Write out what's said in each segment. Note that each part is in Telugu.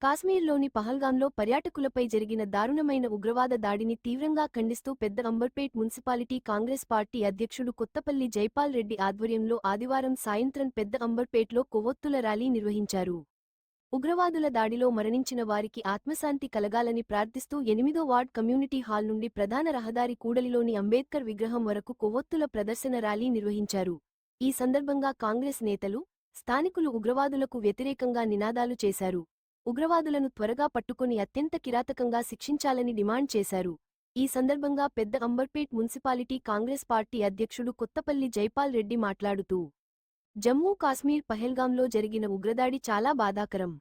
కాశ్మీర్లోని పహల్గాంలో పర్యాటకులపై జరిగిన దారుణమైన ఉగ్రవాద దాడిని తీవ్రంగా ఖండిస్తూ పెద్ద అంబర్పేట్ మున్సిపాలిటీ కాంగ్రెస్ పార్టీ అధ్యక్షుడు కొత్తపల్లి జైపాల్ రెడ్డి ఆధ్వర్యంలో ఆదివారం సాయంత్రం పెద్ద అంబర్పేట్లో కొవ్వొత్తుల ర్యాలీ నిర్వహించారు. ఉగ్రవాదుల దాడిలో మరణించిన వారికి ఆత్మశాంతి కలగాలని ప్రార్థిస్తూ 8వ వార్డ్ కమ్యూనిటీ హాల్ నుండి ప్రధాన రహదారి కూడలిలోని అంబేద్కర్ విగ్రహం వరకు కొవ్వొత్తుల ప్రదర్శన ర్యాలీ నిర్వహించారు. ఈ సందర్భంగా కాంగ్రెస్ నేతలు, స్థానికులు ఉగ్రవాదులకు వ్యతిరేకంగా నినాదాలు చేశారు. ఉగ్రవాదులను త్వరగా పట్టుకొని అత్యంత కిరాతకంగా శిక్షించాలని డిమాండ్ చేశారు. ఈ సందర్భంగా పెద్ద అంబర్పేట్ మున్సిపాలిటీ కాంగ్రెస్ పార్టీ అధ్యక్షుడు కొత్తపల్లి జైపాల్ రెడ్డి మాట్లాడుతూ, జమ్మూ కాశ్మీర్ పహల్గాంలో జరిగిన ఉగ్రదాడి చాలా బాధాకరం.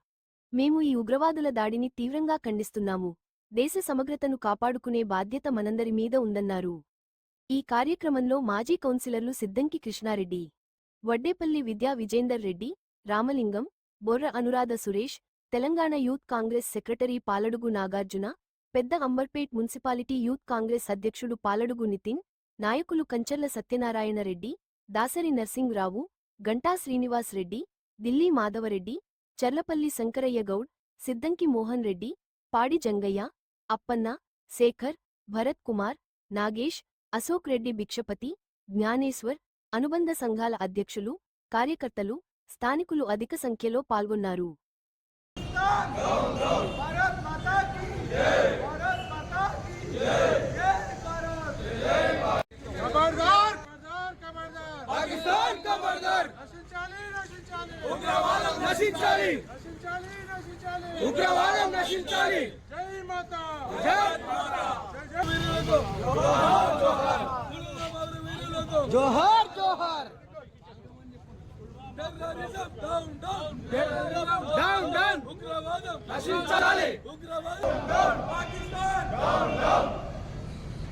మేము ఈ ఉగ్రవాదుల దాడిని తీవ్రంగా ఖండిస్తున్నాము. దేశ సమగ్రతను కాపాడుకునే బాధ్యత మనందరి మీద ఉందన్నారు. ఈ కార్యక్రమంలో మాజీ కౌన్సిలర్లు సిద్దంకి కృష్ణారెడ్డి, వడ్డేపల్లి విద్యా విజేందర్ రెడ్డి, రామలింగం, బొర్ర అనురాధ సురేష్, తెలంగాణ యూత్ కాంగ్రెస్ సెక్రటరీ పాలడుగు నాగార్జున, పెద్ద అంబర్పేట్ మున్సిపాలిటీ యూత్ కాంగ్రెస్ అధ్యక్షుడు పాలడుగు నితిన్, నాయకులు కంచర్ల సత్యనారాయణ రెడ్డి, దాసరి నర్సింగ్ రావు, గంటా శ్రీనివాస్ రెడ్డి, దిల్లీ మాధవరెడ్డి, చర్లపల్లి శంకరయ్య గౌడ్, సిద్దంకి మోహన్ రెడ్డి, పాడి జంగయ్య, అప్పన్న, శేఖర్, భరత్ కుమార్, నాగేష్, అశోక్ రెడ్డి, భిక్షపతి, జ్ఞానేశ్వర్, అనుబంధ సంఘాల అధ్యక్షులు, కార్యకర్తలు, స్థానికులు అధిక సంఖ్యలో పాల్గొన్నారు. भारत माता की जय, भारत माता की जय, जय भारत, जय भारत. खबरदार, खबरदार, पाकिस्तान खबरदार. नशिंचाली, उग्रवादం नशिंचाली, उग्रवादం नशिंचाली. जय माता, जय माता, जय वीरुలకు जोहार जोहार, जोहार जोहार. Terrorism down down, terrorism down down, उग्रवादం नशिंचाली, उग्रवादम down, Pakistan down down,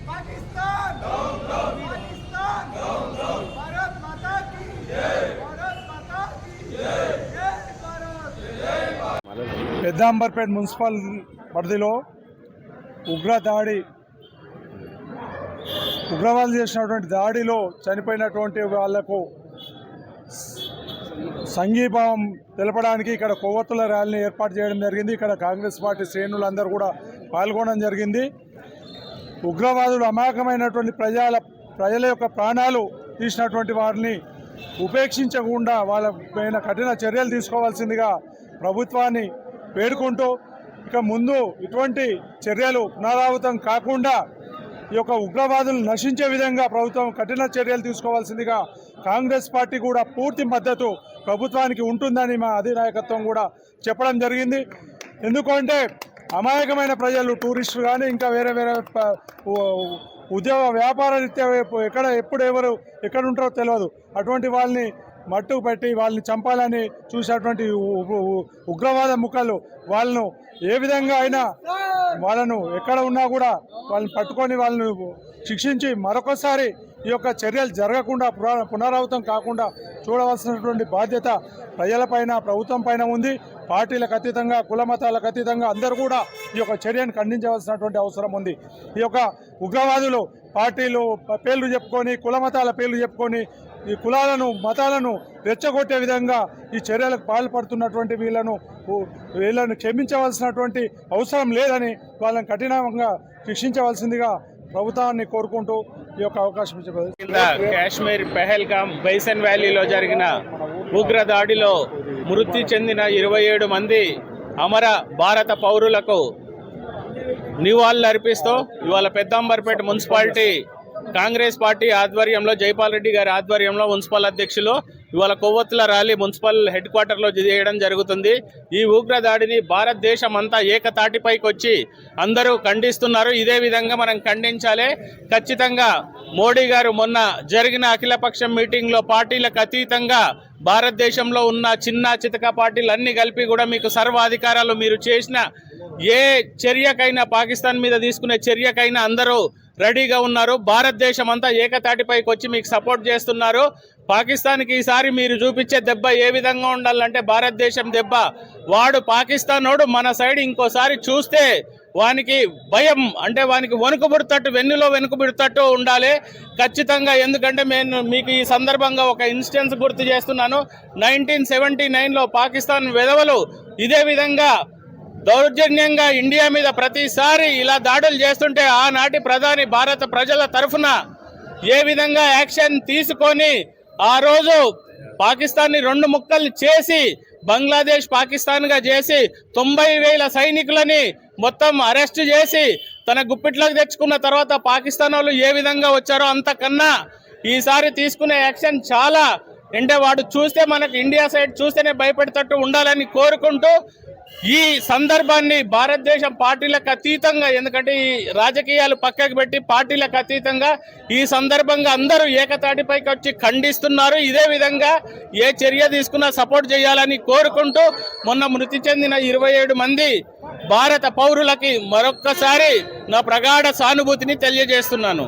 Pakistan down down, Pakistan down down. Bharat माता की जय, भारत माता की जय, जय भारत, जय भारत. పెద్ద అంబర్పేట్ మున్సిపల్ పరిధిలో ఉగ్రవాదులు చేసినటువంటి దాడిలో చనిపోయినటువంటి వాళ్లకు సంఘీభావం తెలపడానికి ఇక్కడ కొవ్వొత్తుల ర్యాలీని ఏర్పాటు చేయడం జరిగింది. ఇక్కడ కాంగ్రెస్ పార్టీ శ్రేణులందరూ కూడా పాల్గొనడం జరిగింది. ఉగ్రవాదులు అమాయకమైనటువంటి ప్రజల యొక్క ప్రాణాలు తీసినటువంటి వారిని ఉపేక్షించకుండా వాళ్ళ పైన కఠిన చర్యలు తీసుకోవాల్సిందిగా ప్రభుత్వాన్ని వేడుకుంటూ, ఇక ముందు ఇటువంటి చర్యలు పునరావృతం కాకుండా ఈ యొక్క ఉగ్రవాదులు నశించే విధంగా ప్రభుత్వం కఠిన చర్యలు తీసుకోవాల్సిందిగా కాంగ్రెస్ పార్టీ కూడా పూర్తి మద్దతు ప్రభుత్వానికి ఉంటుందని మా అధినాయకత్వం కూడా చెప్పడం జరిగింది. ఎందుకంటే అమాయకమైన ప్రజలు, టూరిస్టులు కానీ ఇంకా వేరే వేరే ఉద్యోగ వ్యాపార రీత్యా ఎప్పుడు ఎవరు ఎక్కడ ఉంటారో తెలియదు. అటువంటి వాళ్ళని మట్టుకు పెట్టి వాళ్ళని చంపాలని చూసేటువంటి ఉగ్రవాద ముఖాలు వాళ్ళను ఏ విధంగా అయినా వాళ్ళను ఎక్కడ ఉన్నా కూడా వాళ్ళని పట్టుకొని వాళ్ళను శిక్షించి మరొకసారి ఈ యొక్క చర్యలు జరగకుండా పునరావృతం కాకుండా చూడవలసినటువంటి బాధ్యత ప్రజలపైన, ప్రభుత్వం పైన ఉంది. పార్టీలకు అతీతంగా, కుల మతాలకు అతీతంగా అందరూ కూడా ఈ యొక్క చర్యను ఖండించవలసినటువంటి అవసరం ఉంది. ఈ యొక్క ఉగ్రవాదులు పార్టీలు పేర్లు చెప్పుకొని, కుల మతాల పేర్లు చెప్పుకొని ఈ కులాలను, మతాలను రెచ్చగొట్టే విధంగా ఈ చర్యలకు పాల్పడుతున్నటువంటి వీళ్ళను క్షమించవలసినటువంటి అవసరం లేదని వాళ్ళని కఠినంగా శిక్షించవలసిందిగా ప్రభుత్వాన్ని కోరుకుంటూ ఈ యొక్క అవకాశం ఇచ్చారు. కాశ్మీర్ పహల్గాం బైసన్ వ్యాలీలో జరిగిన ఉగ్ర దాడిలో మృతి చెందిన 27 మంది అమర భారత పౌరులకు నివాళులు అర్పిస్తూ ఇవాళ పెద్ద అంబర్పేట మున్సిపాలిటీ కాంగ్రెస్ పార్టీ ఆధ్వర్యంలో, జైపాల్ రెడ్డి గారి ఆధ్వర్యంలో మున్సిపల్ అధ్యక్షులు ఇవాళ కొవ్వొత్తుల ర్యాలీ మున్సిపల్ హెడ్ క్వార్టర్లో చేయడం జరుగుతుంది. ఈ ఉగ్ర దాడిని భారతదేశం అంతా ఏకతాటిపైకి వచ్చి అందరూ ఖండిస్తున్నారు. ఇదే విధంగా మనం ఖండించాలి. ఖచ్చితంగా మోడీ గారు మొన్న జరిగిన అఖిలపక్షం మీటింగ్లో పార్టీలకు అతీతంగా భారతదేశంలో ఉన్న చిన్న చితక పార్టీలు అన్ని కలిపి కూడా మీకు సర్వాధికారాలు, మీరు చేసిన ఏ చర్యకైనా, పాకిస్తాన్ మీద తీసుకునే చర్యకైనా అందరూ రెడీగా ఉన్నారు. భారతదేశం అంతా ఏకతాటిపైకి వచ్చి మీకు సపోర్ట్ చేస్తున్నారు. పాకిస్తాన్కి ఈసారి మీరు చూపించే దెబ్బ ఏ విధంగా ఉండాలంటే భారతదేశం దెబ్బ. వాడు పాకిస్తానోడు మన సైడ్ ఇంకోసారి చూస్తే వానికి భయం, అంటే వానికి వణుకుబుడుతట్టు, వెన్నులో వెనుకబుడుతట్టు ఉండాలి ఖచ్చితంగా. ఎందుకంటే నేను మీకు ఈ సందర్భంగా ఒక ఇన్స్టెన్స్ గుర్తు చేస్తున్నాను. 1979లో పాకిస్తాన్ వెధవలు ఇదే విధంగా దౌర్జన్యంగా ఇండియా మీద ప్రతిసారి ఇలా దాడులు చేస్తుంటే ఆనాటి ప్రధాని భారత ప్రజల తరఫున ఏ విధంగా యాక్షన్ తీసుకొని ఆ రోజు పాకిస్తాన్ని 2 ముక్కలు చేసి బంగ్లాదేశ్ పాకిస్తాన్గా చేసి 90,000 సైనికులని మొత్తం అరెస్ట్ చేసి తన గుప్పిట్లోకి తెచ్చుకున్న తర్వాత పాకిస్తాన్ వాళ్ళు ఏ విధంగా వచ్చారో అంతకన్నా ఈసారి తీసుకునే యాక్షన్ చాలా అంటే వాడు చూస్తే మనకు ఇండియా సైడ్ చూస్తేనే భయపెడతట్టు ఉండాలని కోరుకుంటూ ఈ సందర్భాన్ని భారతదేశం పార్టీలకు అతీతంగా, ఎందుకంటే ఈ రాజకీయాలు పక్కకు పెట్టి పార్టీలకు అతీతంగా ఈ సందర్భంగా అందరూ ఏకతాటిపైకి వచ్చి ఖండిస్తున్నారు. ఇదే విధంగా ఏ చర్య తీసుకున్నా సపోర్ట్ చేయాలని కోరుకుంటూ మొన్న మృతి చెందిన 27 మంది భారత పౌరులకి మరొక్కసారి నా ప్రగాఢ సానుభూతిని తెలియజేస్తున్నాను.